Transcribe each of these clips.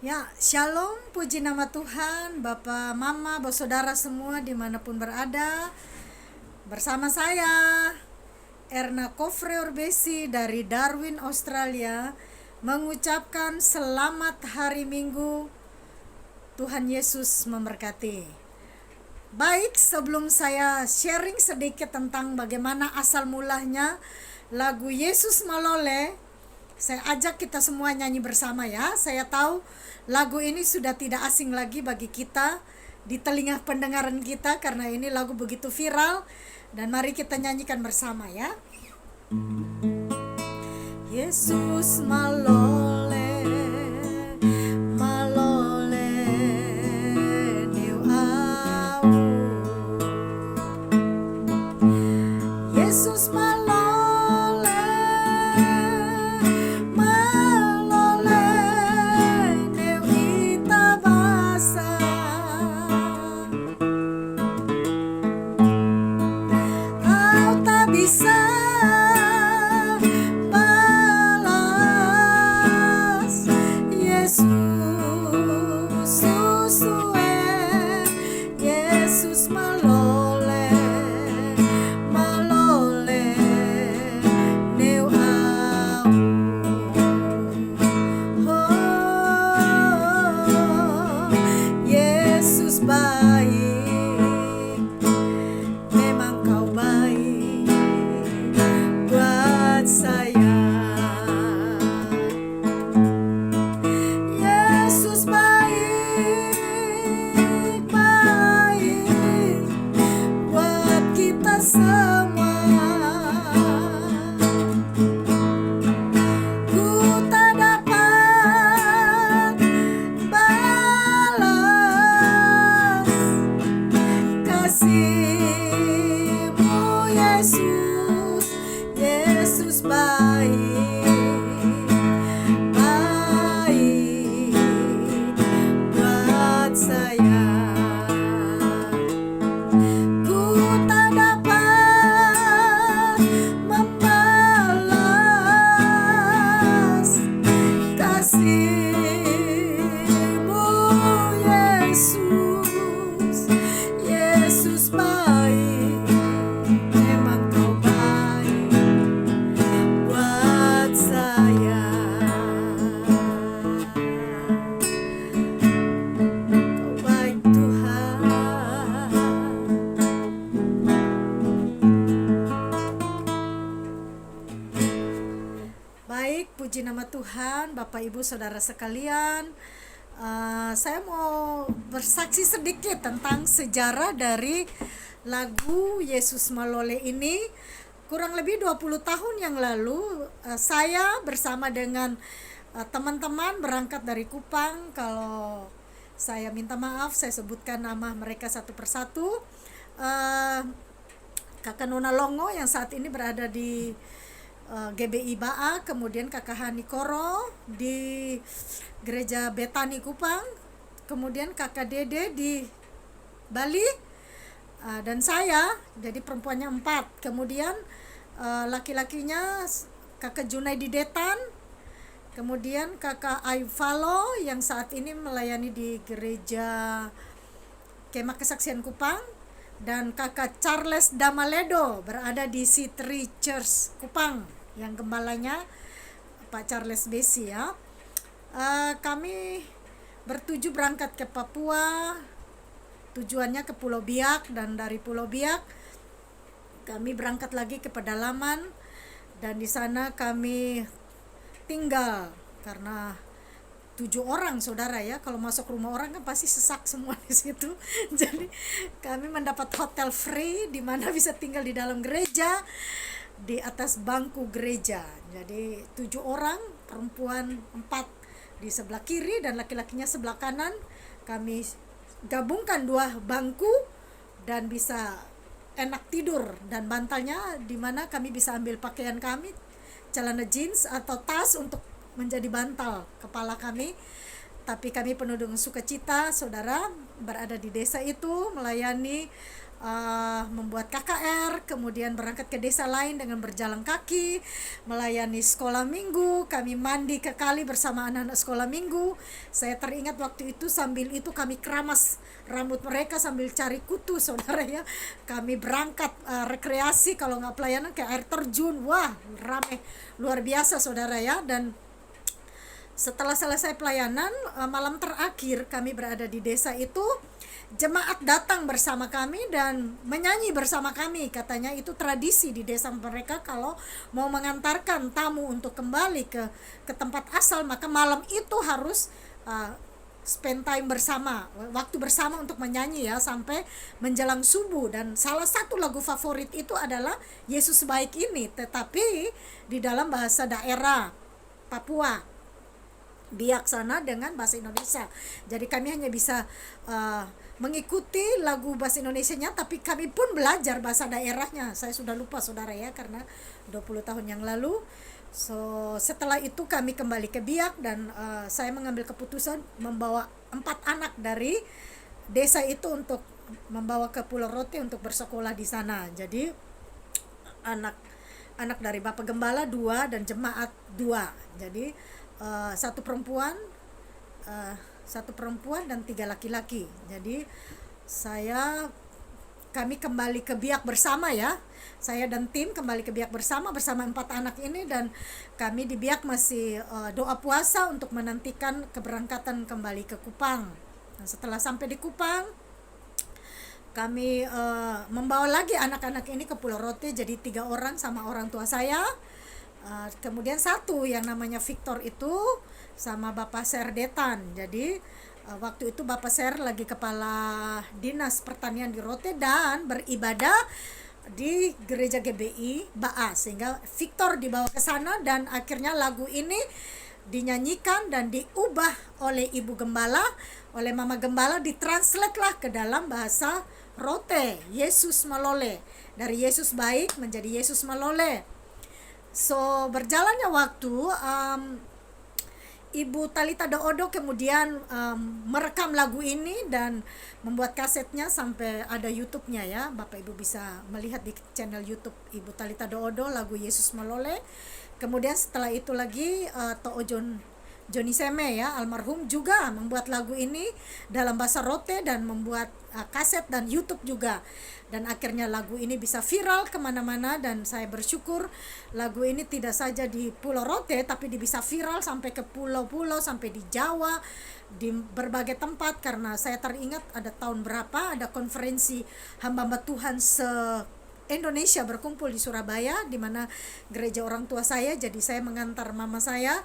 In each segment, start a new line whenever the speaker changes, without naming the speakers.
Ya, shalom, puji nama Tuhan, Bapak, Mama, saudara semua dimanapun berada. Bersama saya, Erna Kofre Orbesi dari Darwin, Australia, mengucapkan selamat hari Minggu. Tuhan Yesus memberkati. Baik, sebelum saya sharing sedikit tentang bagaimana asal mulanya lagu Yesus Malole, saya ajak kita semua nyanyi bersama ya. Saya tahu lagu ini sudah tidak asing lagi bagi kita di telinga pendengaran kita karena ini lagu begitu viral, dan mari kita nyanyikan bersama ya. Yesus Malole, Malole Niu Au. Yesus Malole, Malole Niu Itabasa. Kau tak bisa balas Yesus susue, Yesus malole, malole neu au. Oh, Yesus baik, memang kau baik buat saya. Yesus baik, baik buat kita semua. Ku tak dapat balas kasih-Mu Yesus, Yesus baik, baik buat saya. Ku tak dapat membalas kasih-Mu Yesus, Yesus baik, memang kau baik buat saya. Kau baik Tuhan. Baik, puji nama Tuhan, Bapak Ibu Saudara sekalian. Saya mau bersaksi sedikit tentang sejarah dari lagu Yesus Malole ini. Kurang lebih 20 tahun yang lalu, saya bersama dengan teman-teman berangkat dari Kupang. Kalau saya minta maaf, saya sebutkan nama mereka satu persatu. Kakak Nona Longo yang saat ini berada di GBI Baa, kemudian Kakak Hani Koro di Gereja Betani Kupang, kemudian Kakak Dede di Bali, dan saya, jadi perempuannya 4. Kemudian laki-lakinya Kakak Junai di Detan, kemudian Kakak Aifalo yang saat ini melayani di Gereja Kemah Kesaksian Kupang, dan Kakak Charles Damaledo berada di Citri Church Kupang yang gembalanya Pak Charles Besi ya. Kami bertuju berangkat ke Papua, tujuannya ke Pulau Biak, dan dari Pulau Biak kami berangkat lagi ke pedalaman, dan di sana kami tinggal karena 7 orang saudara ya. Kalau masuk rumah orang kan pasti sesak semua di situ. Jadi kami mendapat hotel free di mana bisa tinggal di dalam gereja, di atas bangku gereja. Jadi 7 orang, perempuan 4 di sebelah kiri dan laki-lakinya sebelah kanan. Kami gabungkan 2 bangku dan bisa enak tidur, dan bantalnya di mana kami bisa ambil pakaian kami, celana jeans atau tas untuk menjadi bantal kepala kami. Tapi kami penuh dengan sukacita saudara berada di desa itu melayani membuat KKR, kemudian berangkat ke desa lain dengan berjalan kaki, melayani sekolah minggu, kami mandi ke kali bersama anak-anak sekolah minggu. Saya teringat waktu itu sambil itu kami keramas rambut mereka sambil cari kutu, saudara ya. Kami berangkat rekreasi, kalau nggak pelayanan ke air terjun, wah rame luar biasa saudara ya. Dan setelah selesai pelayanan, malam terakhir kami berada di desa itu, jemaat datang bersama kami dan menyanyi bersama kami. Katanya itu tradisi di desa mereka, kalau mau mengantarkan tamu untuk kembali ke tempat asal, maka malam itu harus spend time bersama, waktu bersama untuk menyanyi ya, sampai menjelang subuh. Dan salah satu lagu favorit itu adalah Yesus Baik Ini, tetapi di dalam bahasa daerah Papua, Biak sana, dengan bahasa Indonesia. Jadi kami hanya bisa mengikuti lagu bahasa Indonesianya, tapi kami pun belajar bahasa daerahnya. Saya sudah lupa saudara ya, karena 20 tahun yang lalu. So setelah itu kami kembali ke Biak, dan saya mengambil keputusan membawa 4 anak dari desa itu untuk membawa ke Pulau Rote untuk bersekolah di sana. Jadi anak dari Bapak Gembala 2 dan jemaat 2. Jadi satu perempuan dan 3 laki-laki. Jadi kami kembali ke Biak bersama ya. Saya dan tim kembali ke Biak bersama 4 anak ini, dan kami di Biak masih doa puasa untuk menantikan keberangkatan kembali ke Kupang. Nah, setelah sampai di Kupang, kami membawa lagi anak-anak ini ke Pulau Rote. Jadi 3 orang sama orang tua saya. Kemudian 1 yang namanya Victor itu sama Bapak Serdetan. Jadi waktu itu Bapak Ser lagi kepala dinas pertanian di Rote dan beribadah di gereja GBI Baa, sehingga Victor dibawa ke sana, dan akhirnya lagu ini dinyanyikan dan diubah oleh Ibu Gembala, oleh Mama Gembala, ditranslate lah ke dalam bahasa Rote, Yesus Malole, dari Yesus Baik menjadi Yesus Malole. So berjalannya waktu, Ibu Talita Doodo kemudian merekam lagu ini dan membuat kasetnya sampai ada YouTube-nya ya. Bapak Ibu bisa melihat di channel YouTube Ibu Talita Doodo lagu Yesus Malole. Kemudian setelah itu lagi To'o Joni Seme ya, almarhum, juga membuat lagu ini dalam bahasa Rote dan membuat kaset dan YouTube juga. Dan akhirnya lagu ini bisa viral kemana-mana, dan saya bersyukur lagu ini tidak saja di Pulau Rote, tapi bisa viral sampai ke pulau-pulau, sampai di Jawa, di berbagai tempat. Karena saya teringat ada tahun berapa ada konferensi hamba-hamba Tuhan Indonesia berkumpul di Surabaya, di mana gereja orang tua saya. Jadi saya mengantar mama saya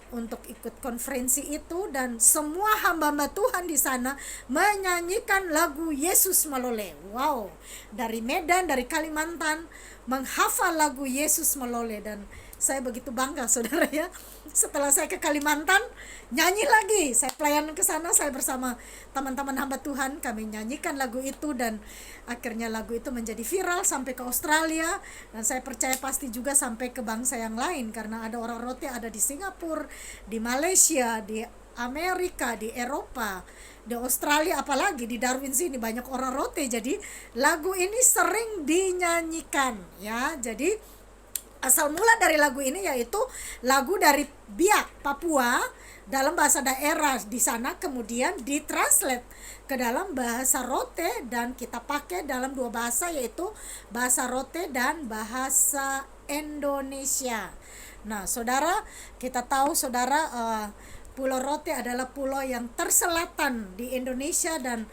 untuk ikut konferensi itu, dan semua hamba-hamba Tuhan di sana menyanyikan lagu Yesus Malole. Wow, dari Medan, dari Kalimantan menghafal lagu Yesus Malole, dan saya begitu bangga saudara ya. Setelah saya ke Kalimantan, nyanyi lagi. Saya pelayanan ke sana, saya bersama teman-teman hamba Tuhan, kami nyanyikan lagu itu, dan akhirnya lagu itu menjadi viral sampai ke Australia, dan saya percaya pasti juga sampai ke bangsa yang lain, karena ada orang Rote ada di Singapura, di Malaysia, di Amerika, di Eropa, di Australia, apalagi di Darwin sini banyak orang Rote. Jadi lagu ini sering dinyanyikan ya. Jadi asal mula dari lagu ini yaitu lagu dari Biak, Papua, dalam bahasa daerah di sana, kemudian ditranslate ke dalam bahasa Rote, dan kita pakai dalam 2 bahasa, yaitu bahasa Rote dan bahasa Indonesia. Nah saudara, kita tahu saudara, Pulau Rote adalah pulau yang terselatan di Indonesia, dan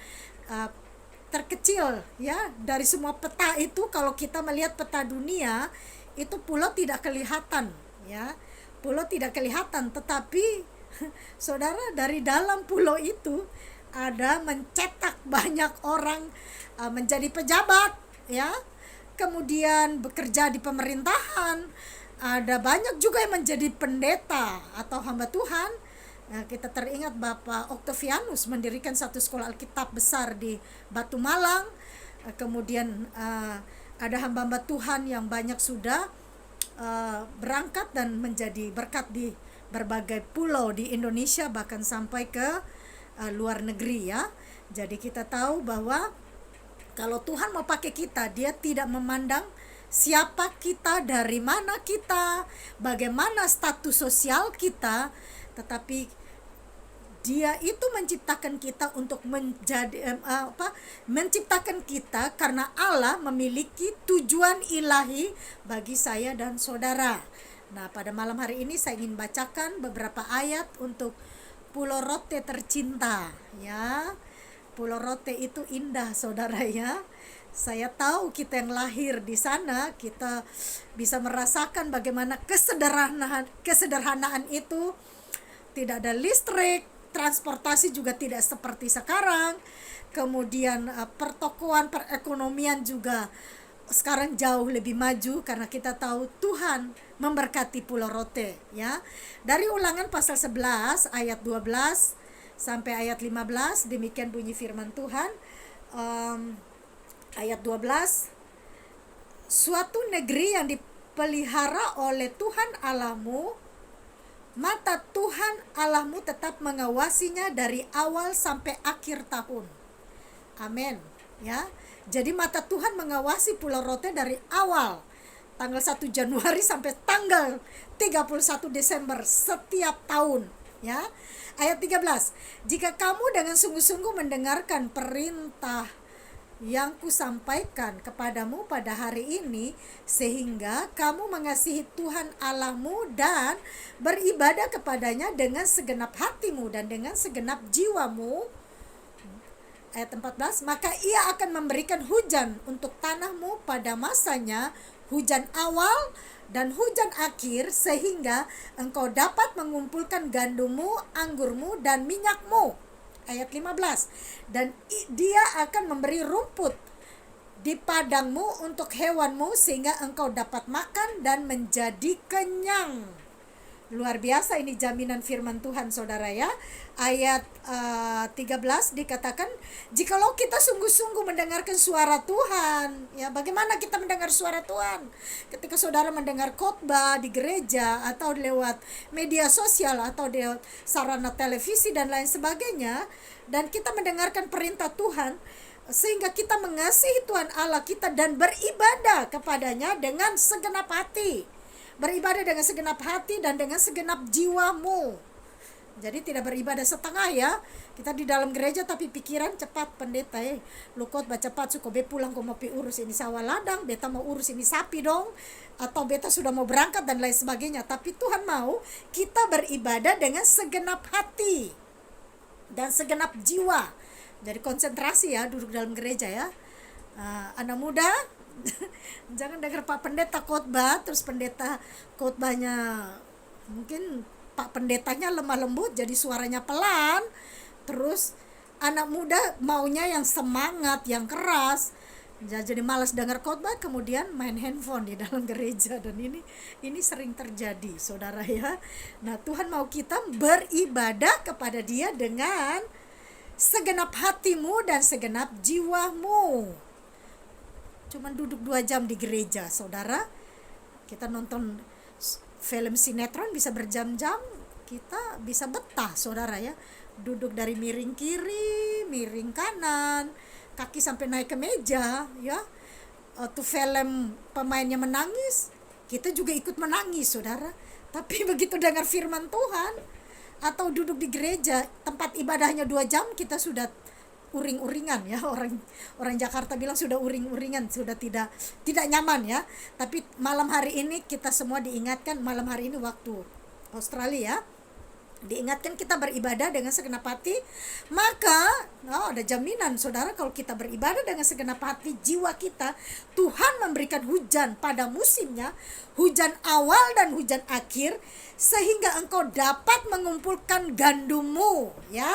terkecil ya dari semua peta itu. Kalau kita melihat peta dunia, itu pulau tidak kelihatan ya, pulau tidak kelihatan, tetapi saudara, dari dalam pulau itu ada mencetak banyak orang menjadi pejabat ya, kemudian bekerja di pemerintahan, ada banyak juga yang menjadi pendeta atau hamba Tuhan. Nah, kita teringat Bapak Octavianus mendirikan satu sekolah Alkitab besar di Batu Malang. Kemudian ada hamba-hamba Tuhan yang banyak sudah berangkat dan menjadi berkat di berbagai pulau di Indonesia, bahkan sampai ke luar negeri ya. Jadi kita tahu bahwa Kalau Tuhan mau pakai kita, Dia tidak memandang siapa kita, dari mana kita, bagaimana status sosial kita, tetapi Dia itu menciptakan kita untuk menciptakan kita karena Allah memiliki tujuan ilahi bagi saya dan saudara. Nah, pada malam hari ini saya ingin bacakan beberapa ayat untuk Pulau Rote tercinta, ya. Pulau Rote itu indah, saudara, ya. Saya tahu kita yang lahir di sana, kita bisa merasakan bagaimana kesederhanaan itu. Tidak ada listrik, transportasi juga tidak seperti sekarang. Kemudian pertokoan, perekonomian juga sekarang jauh lebih maju karena kita tahu Tuhan memberkati Pulau Rote, ya. Dari Ulangan pasal 11 ayat 12 sampai ayat 15, demikian bunyi firman Tuhan. Ayat 12, suatu negeri yang dipelihara oleh Tuhan Allahmu, mata Tuhan Allahmu tetap mengawasinya dari awal sampai akhir tahun. Amin, ya. Jadi mata Tuhan mengawasi Pulau Rote dari awal tanggal 1 Januari sampai tanggal 31 Desember setiap tahun, ya. Ayat 13, jika kamu dengan sungguh-sungguh mendengarkan perintah yang kusampaikan kepadamu pada hari ini, sehingga kamu mengasihi Tuhan Allahmu dan beribadah kepadanya dengan segenap hatimu dan dengan segenap jiwamu. Ayat 14, maka Ia akan memberikan hujan untuk tanahmu pada masanya, hujan awal dan hujan akhir, sehingga engkau dapat mengumpulkan gandummu, anggurmu, dan minyakmu. Ayat 15, dan Dia akan memberi rumput di padangmu untuk hewanmu, sehingga engkau dapat makan dan menjadi kenyang. Luar biasa ini jaminan firman Tuhan, saudara, ya. Ayat 13 dikatakan, jikalau kita sungguh-sungguh mendengarkan suara Tuhan, ya. Bagaimana kita mendengar suara Tuhan? Ketika saudara mendengar khotbah di gereja atau lewat media sosial atau di sarana televisi dan lain sebagainya, dan kita mendengarkan perintah Tuhan, sehingga kita mengasihi Tuhan Allah kita dan beribadah kepadanya dengan segenap hati. Beribadah dengan segenap hati dan dengan segenap jiwamu. Jadi tidak beribadah setengah, ya. Kita di dalam gereja tapi pikiran cepat, pendeta, lu khotbah cepat, suka be pulang, kau mau urus ini sawah ladang, beta mau urus ini sapi dong, atau beta sudah mau berangkat dan lain sebagainya. Tapi Tuhan mau kita beribadah dengan segenap hati dan segenap jiwa. Jadi konsentrasi, ya, duduk dalam gereja, ya. Anak muda, jangan dengar Pak Pendeta khotbah, terus pendeta khotbahnya mungkin Pak Pendetanya lemah lembut jadi suaranya pelan, terus anak muda maunya yang semangat, yang keras, jadi malas dengar khotbah, kemudian main handphone di dalam gereja. Dan ini sering terjadi, saudara, ya. Nah, Tuhan mau kita beribadah kepada Dia dengan segenap hatimu dan segenap jiwamu. Cuman duduk 2 jam di gereja, saudara. Kita nonton film sinetron bisa berjam-jam, kita bisa betah, saudara, ya. Duduk dari miring kiri, miring kanan, kaki sampai naik ke meja, ya. Tuh film pemainnya menangis, kita juga ikut menangis, saudara. Tapi begitu dengar firman Tuhan atau duduk di gereja, tempat ibadahnya 2 jam, kita sudah uring-uringan, ya. Orang Jakarta bilang sudah uring-uringan, sudah tidak nyaman, ya. Tapi malam hari ini kita semua diingatkan, malam hari ini waktu Australia, diingatkan kita beribadah dengan segenap hati. Maka ada jaminan, saudara, kalau kita beribadah dengan segenap hati jiwa kita, Tuhan memberikan hujan pada musimnya, hujan awal dan hujan akhir, sehingga engkau dapat mengumpulkan gandummu, ya.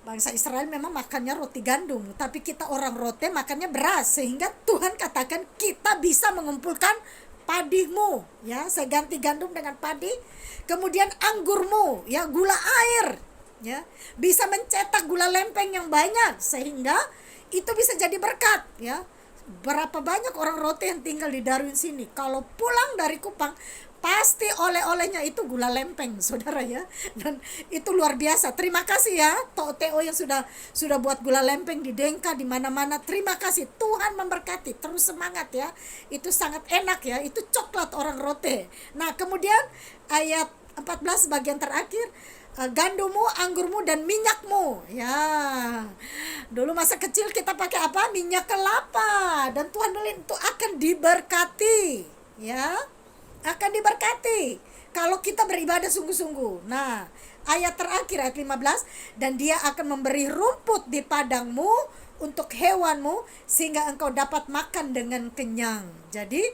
Bangsa Israel memang makannya roti gandum, tapi kita orang Rote makannya beras, sehingga Tuhan katakan kita bisa mengumpulkan padimu, ya. Saya ganti gandum dengan padi. Kemudian anggurmu, ya, gula air, ya. Bisa mencetak gula lempeng yang banyak, sehingga itu bisa jadi berkat, ya. Berapa banyak orang Rote yang tinggal di Darwin sini, kalau pulang dari Kupang pasti oleh-olehnya itu gula lempeng, saudara ya. Dan itu luar biasa. Terima kasih ya Tok Teo yang sudah buat gula lempeng di Dengka, di mana-mana. Terima kasih, Tuhan memberkati. Terus semangat ya, itu sangat enak ya, itu coklat orang rote. Nah kemudian ayat 14 bagian terakhir, gandummu, anggurmu, dan minyakmu. Ya, dulu masa kecil kita pakai apa? Minyak kelapa. Dan Tuhan bilang itu akan diberkati, ya, akan diberkati kalau kita beribadah sungguh-sungguh. Nah, ayat terakhir, ayat 15, dan dia akan memberi rumput di padangmu untuk hewanmu sehingga engkau dapat makan dengan kenyang. Jadi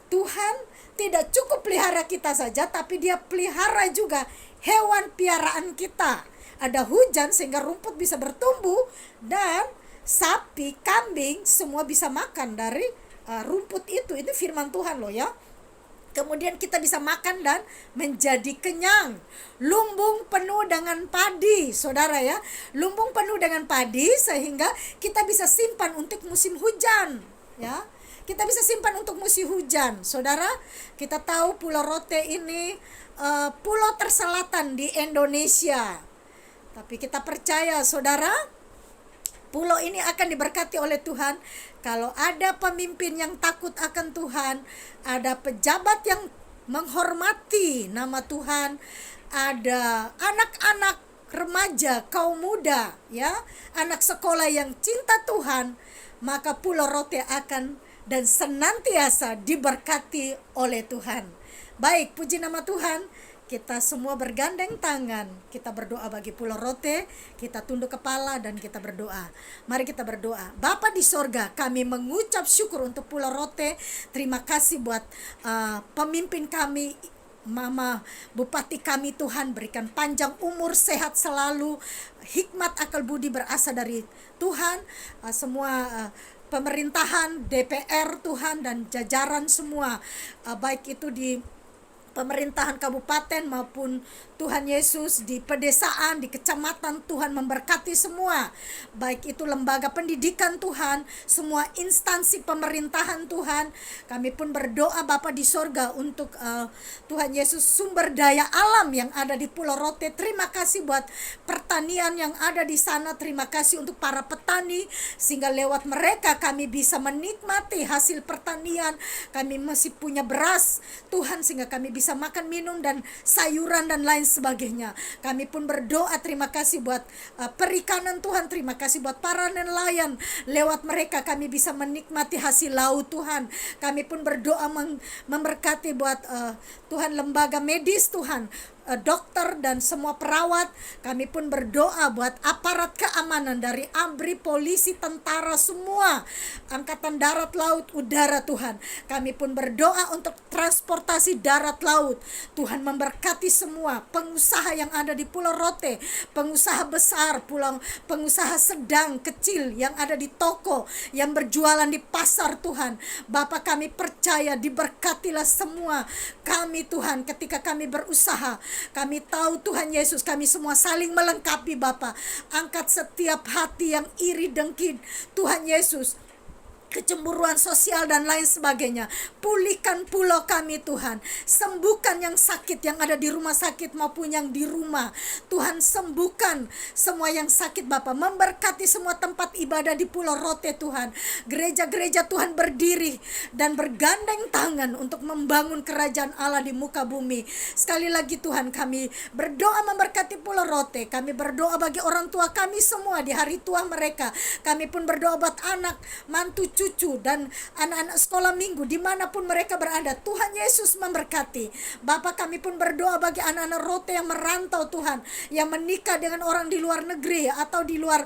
Tuhan tidak cukup pelihara kita saja, tapi dia pelihara juga hewan piaraan kita. Ada hujan sehingga rumput bisa bertumbuh, dan sapi, kambing semua bisa makan dari rumput itu. Itu firman Tuhan loh ya. Kemudian kita bisa makan dan menjadi kenyang. Lumbung penuh dengan padi, saudara ya. Lumbung penuh dengan padi sehingga kita bisa simpan untuk musim hujan, ya. Kita bisa simpan untuk musim hujan. Saudara, kita tahu Pulau Rote ini pulau terselatan di Indonesia. Tapi kita percaya, saudara, pulau ini akan diberkati oleh Tuhan kalau ada pemimpin yang takut akan Tuhan, ada pejabat yang menghormati nama Tuhan, ada anak-anak remaja, kaum muda, ya, anak sekolah yang cinta Tuhan, maka Pulau Rote akan dan senantiasa diberkati oleh Tuhan. Baik, puji nama Tuhan. Kita semua bergandeng tangan, kita berdoa bagi Pulau Rote, kita tunduk kepala dan kita berdoa. Mari kita berdoa. Bapa di sorga, kami mengucap syukur untuk Pulau Rote. Terima kasih buat pemimpin kami, Mama Bupati kami. Tuhan berikan panjang umur, sehat selalu, hikmat akal budi berasal dari Tuhan. Semua pemerintahan, DPR Tuhan, dan jajaran semua, baik itu di pemerintahan kabupaten maupun Tuhan Yesus di pedesaan, di kecamatan, Tuhan memberkati semua, baik itu lembaga pendidikan Tuhan, semua instansi pemerintahan Tuhan. Kami pun berdoa Bapa di sorga untuk Tuhan Yesus, sumber daya alam yang ada di Pulau Rote. Terima kasih buat pertanian yang ada di sana. Terima kasih untuk para petani, sehingga lewat mereka kami bisa menikmati hasil pertanian. Kami masih punya beras Tuhan, sehingga kami bisa makan, minum, dan sayuran dan lain sebagainya. Kami pun berdoa, terima kasih buat perikanan Tuhan. Terima kasih buat para nelayan, lewat mereka kami bisa menikmati hasil laut Tuhan. Kami pun berdoa memberkati buat Tuhan lembaga medis Tuhan, dokter dan semua perawat. Kami pun berdoa buat aparat keamanan dari ABRI, polisi, tentara, semua angkatan darat, laut, udara Tuhan. Kami pun berdoa untuk transportasi darat laut. Tuhan memberkati semua pengusaha yang ada di Pulau Rote, pengusaha besar, pengusaha sedang, kecil yang ada di toko, yang berjualan di pasar Tuhan. Bapa, kami percaya diberkatilah semua kami Tuhan ketika kami berusaha. Kami tahu Tuhan Yesus, kami semua saling melengkapi Bapa. Angkat setiap hati yang iri, dengki Tuhan Yesus, kecemburuan sosial dan lain sebagainya. Pulihkan pulau kami Tuhan. Sembuhkan yang sakit yang ada di rumah sakit maupun yang di rumah. Tuhan, sembuhkan semua yang sakit Bapa. Memberkati semua tempat ibadah di Pulau Rote Tuhan. Gereja-gereja Tuhan berdiri dan bergandeng tangan untuk membangun kerajaan Allah di muka bumi. Sekali lagi Tuhan, kami berdoa memberkati Pulau Rote. Kami berdoa bagi orang tua kami semua di hari tua mereka. Kami pun berdoa buat anak, mantu, cucu, dan anak-anak sekolah minggu dimanapun mereka berada. Tuhan Yesus memberkati. Bapa, kami pun berdoa bagi anak-anak Rote yang merantau Tuhan, yang menikah dengan orang di luar negeri atau di luar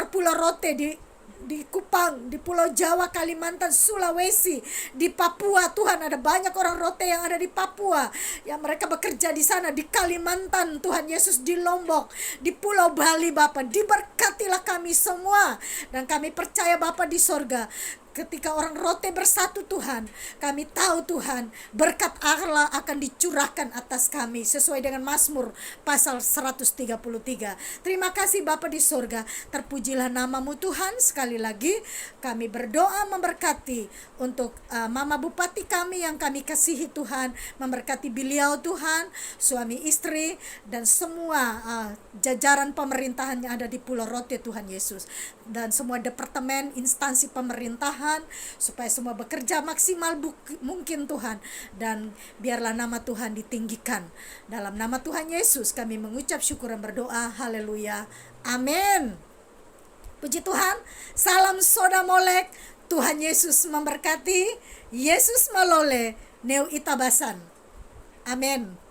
Pulau Rote, di Kupang, di Pulau Jawa, Kalimantan, Sulawesi, di Papua. Tuhan, ada banyak orang Rote yang ada di Papua, yang mereka bekerja di sana, di Kalimantan Tuhan Yesus, di Lombok, di Pulau Bali. Bapa, diberkatilah kami semua, dan kami percaya Bapa di sorga, ketika orang rote bersatu Tuhan, kami tahu Tuhan, berkat Allah akan dicurahkan atas kami sesuai dengan Mazmur pasal 133. Terima kasih Bapa di surga, terpujilah namamu Tuhan. Sekali lagi kami berdoa memberkati untuk Mama Bupati kami yang kami kasihi Tuhan, memberkati beliau Tuhan, suami istri dan semua jajaran pemerintahan yang ada di Pulau Rote Tuhan Yesus, dan semua departemen instansi pemerintahan, supaya semua bekerja maksimal mungkin Tuhan, dan biarlah nama Tuhan ditinggikan. Dalam nama Tuhan Yesus kami mengucap syukur dan berdoa. Haleluya, amin. Puji Tuhan. Salam soda molek. Tuhan Yesus memberkati. Yesus malole neu itabasan. Amin.